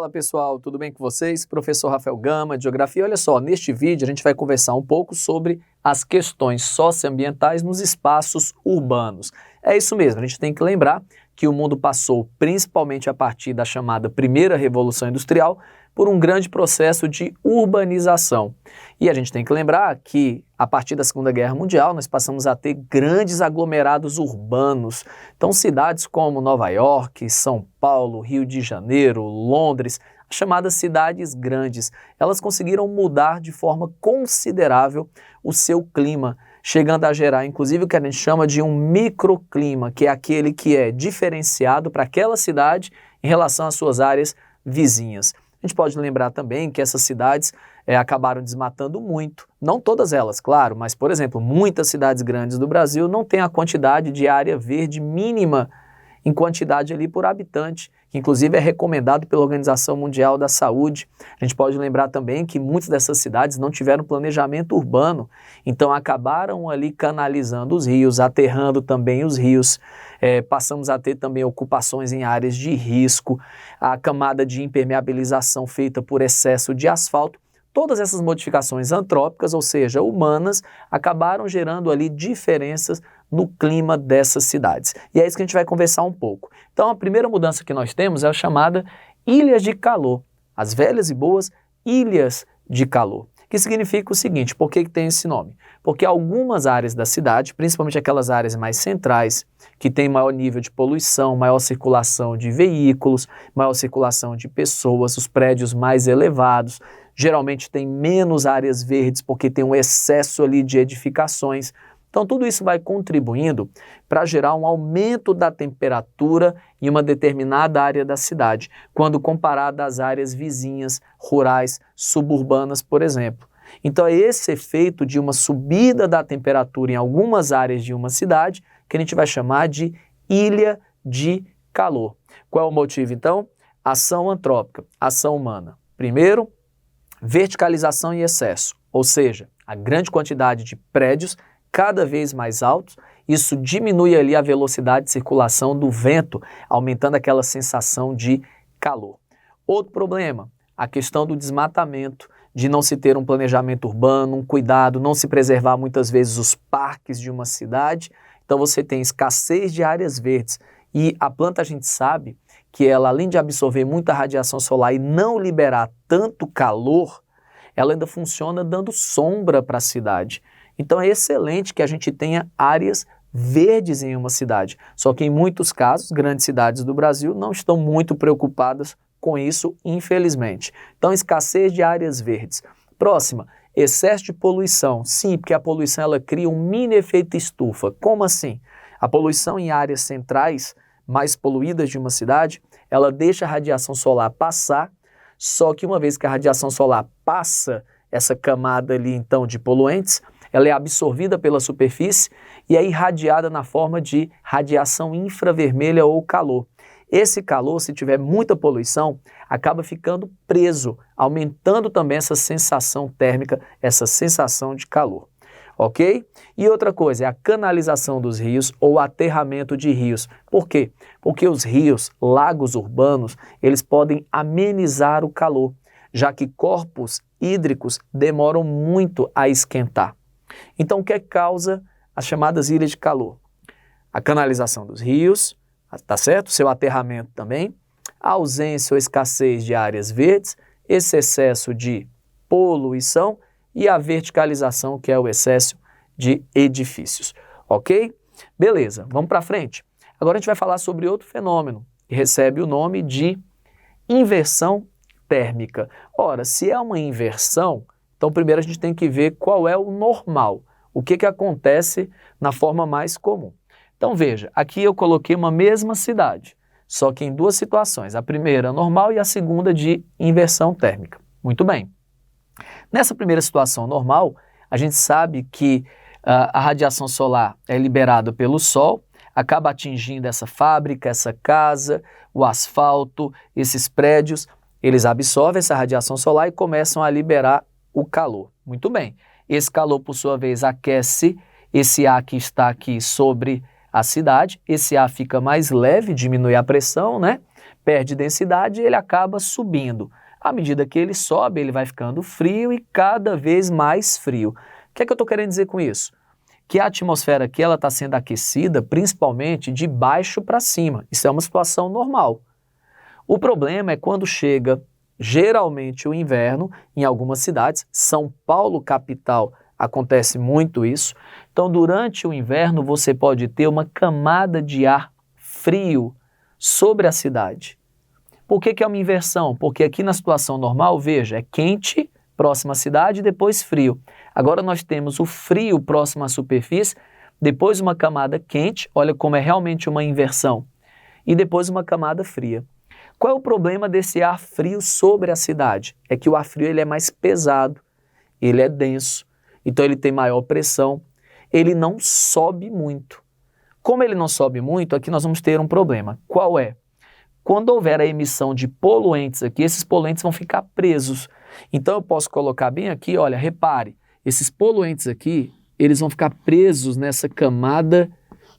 Fala pessoal, tudo bem com vocês? Professor Rafael Gama, de Geografia. Olha só, neste vídeo a gente vai conversar um pouco sobre as questões socioambientais nos espaços urbanos. É isso mesmo, a gente tem que lembrar que o mundo passou, principalmente a partir da chamada primeira Revolução Industrial, por um grande processo de urbanização. E a gente tem que lembrar que, a partir da Segunda Guerra Mundial, nós passamos a ter grandes aglomerados urbanos. Então, cidades como Nova York, São Paulo, Rio de Janeiro, Londres, as chamadas cidades grandes, elas conseguiram mudar de forma considerável o seu clima, chegando a gerar, inclusive, o que a gente chama de um microclima, que é aquele que é diferenciado para aquela cidade em relação às suas áreas vizinhas. A gente pode lembrar também que essas cidades acabaram desmatando muito, não todas elas, claro, mas, por exemplo, muitas cidades grandes do Brasil não têm a quantidade de área verde mínima em quantidade ali por habitante, que inclusive é recomendado pela Organização Mundial da Saúde. A gente pode lembrar também que muitas dessas cidades não tiveram planejamento urbano, então acabaram ali canalizando os rios, aterrando também os rios, passamos a ter também ocupações em áreas de risco, a camada de impermeabilização feita por excesso de asfalto. Todas essas modificações antrópicas, ou seja, humanas, acabaram gerando ali diferenças no clima dessas cidades. E é isso que a gente vai conversar um pouco. Então, a primeira mudança que nós temos é a chamada ilhas de calor, as velhas e boas ilhas de calor, que significa o seguinte: por que tem esse nome? Porque algumas áreas da cidade, principalmente aquelas áreas mais centrais, que têm maior nível de poluição, maior circulação de veículos, maior circulação de pessoas, os prédios mais elevados, geralmente tem menos áreas verdes porque tem um excesso ali de edificações. Então tudo isso vai contribuindo para gerar um aumento da temperatura em uma determinada área da cidade, quando comparado às áreas vizinhas, rurais, suburbanas, por exemplo. Então é esse efeito de uma subida da temperatura em algumas áreas de uma cidade que a gente vai chamar de ilha de calor. Qual é o motivo então? Ação antrópica, ação humana. Primeiro, verticalização e excesso, ou seja, a grande quantidade de prédios cada vez mais altos, isso diminui ali a velocidade de circulação do vento, aumentando aquela sensação de calor. Outro problema, a questão do desmatamento, de não se ter um planejamento urbano, um cuidado, não se preservar muitas vezes os parques de uma cidade, então você tem escassez de áreas verdes e a planta a gente sabe que ela, além de absorver muita radiação solar e não liberar tanto calor, ela ainda funciona dando sombra para a cidade. Então é excelente que a gente tenha áreas verdes em uma cidade, só que em muitos casos, grandes cidades do Brasil não estão muito preocupadas com isso, infelizmente. Então, escassez de áreas verdes. Próxima, excesso de poluição. Sim, porque a poluição ela cria um mini efeito estufa. Como assim? A poluição em áreas centrais, mais poluídas de uma cidade, ela deixa a radiação solar passar, só que uma vez que a radiação solar passa essa camada ali então de poluentes, ela é absorvida pela superfície e é irradiada na forma de radiação infravermelha ou calor. Esse calor, se tiver muita poluição, acaba ficando preso, aumentando também essa sensação térmica, essa sensação de calor. Ok? E outra coisa é a canalização dos rios ou aterramento de rios. Por quê? Porque os rios, lagos urbanos, eles podem amenizar o calor, já que corpos hídricos demoram muito a esquentar. Então, o que causa as chamadas ilhas de calor? A canalização dos rios, tá certo? Seu aterramento também, a ausência ou escassez de áreas verdes, esse excesso de poluição e a verticalização, que é o excesso de edifícios, ok? Beleza, vamos para frente. Agora a gente vai falar sobre outro fenômeno, que recebe o nome de inversão térmica. Ora, se é uma inversão, então primeiro a gente tem que ver qual é o normal, o que acontece na forma mais comum. Então veja, aqui eu coloquei uma mesma cidade, só que em duas situações, a primeira normal e a segunda de inversão térmica. Muito bem. Nessa primeira situação normal, a gente sabe que a radiação solar é liberada pelo Sol, acaba atingindo essa fábrica, essa casa, o asfalto, esses prédios, eles absorvem essa radiação solar e começam a liberar o calor. Muito bem. Esse calor, por sua vez, aquece esse ar que está aqui sobre a cidade, esse ar fica mais leve, diminui a pressão, né? perde densidade e ele acaba subindo. À medida que ele sobe, ele vai ficando frio e cada vez mais frio. O que é que eu estou querendo dizer com isso? Que a atmosfera aqui está sendo aquecida principalmente de baixo para cima. Isso é uma situação normal. O problema é quando chega, geralmente, o inverno, em algumas cidades. São Paulo, capital, acontece muito isso. Então, durante o inverno, você pode ter uma camada de ar frio sobre a cidade. Por que é uma inversão? Porque aqui na situação normal, veja, é quente, próximo à cidade, depois frio. Agora nós temos o frio próximo à superfície, depois uma camada quente, olha como é realmente uma inversão, e depois uma camada fria. Qual é o problema desse ar frio sobre a cidade? É que o ar frio ele é mais pesado, ele é denso, então ele tem maior pressão, ele não sobe muito. Como ele não sobe muito, aqui nós vamos ter um problema. Qual é? Quando houver a emissão de poluentes aqui, esses poluentes vão ficar presos. Então eu posso colocar bem aqui, olha, repare, esses poluentes aqui, eles vão ficar presos nessa camada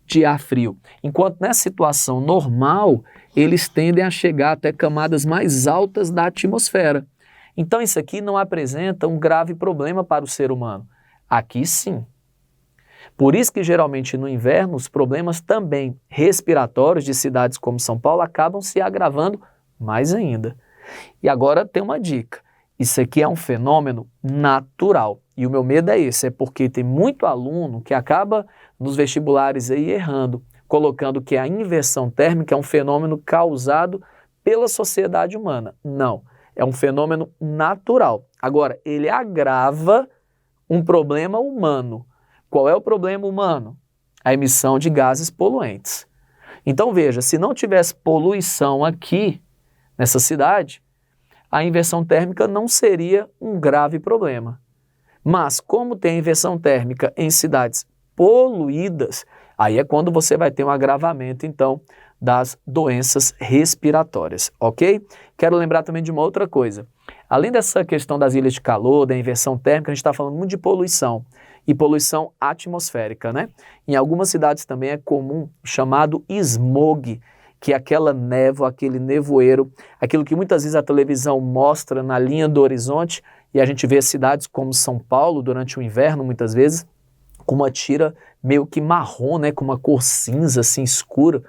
de ar frio. Enquanto nessa situação normal, eles tendem a chegar até camadas mais altas da atmosfera. Então isso aqui não apresenta um grave problema para o ser humano. Aqui sim. Por isso que geralmente no inverno os problemas também respiratórios de cidades como São Paulo acabam se agravando mais ainda. E agora tem uma dica, isso aqui é um fenômeno natural e o meu medo é esse, é porque tem muito aluno que acaba nos vestibulares aí errando, colocando que a inversão térmica é um fenômeno causado pela sociedade humana. Não, é um fenômeno natural. Agora, ele agrava um problema humano. Qual é o problema humano? A emissão de gases poluentes. Então veja, se não tivesse poluição aqui, nessa cidade, a inversão térmica não seria um grave problema. Mas como tem inversão térmica em cidades poluídas, aí é quando você vai ter um agravamento, então, das doenças respiratórias, ok? Quero lembrar também de uma outra coisa. Além dessa questão das ilhas de calor, da inversão térmica, a gente está falando muito de poluição. E poluição atmosférica, né? Em algumas cidades também é comum o chamado smog, que é aquela névoa, aquele nevoeiro, aquilo que muitas vezes a televisão mostra na linha do horizonte, e a gente vê cidades como São Paulo durante o inverno, muitas vezes, com uma tira meio que marrom, né? Com uma cor cinza, assim, escura,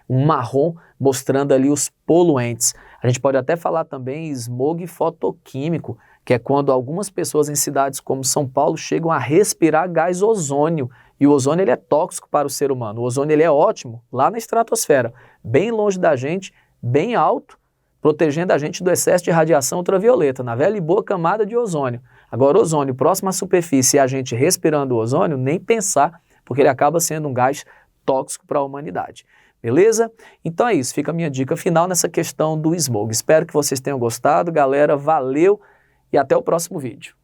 um marrom mostrando ali os poluentes. A gente pode até falar também smog fotoquímico, que é quando algumas pessoas em cidades como São Paulo chegam a respirar gás ozônio. E o ozônio ele é tóxico para o ser humano. O ozônio ele é ótimo lá na estratosfera, bem longe da gente, bem alto, protegendo a gente do excesso de radiação ultravioleta, na velha e boa camada de ozônio. Agora, ozônio próximo à superfície e a gente respirando o ozônio, nem pensar, porque ele acaba sendo um gás tóxico para a humanidade. Beleza? Então é isso, fica a minha dica final nessa questão do smog. Espero que vocês tenham gostado, galera. Valeu! E até o próximo vídeo.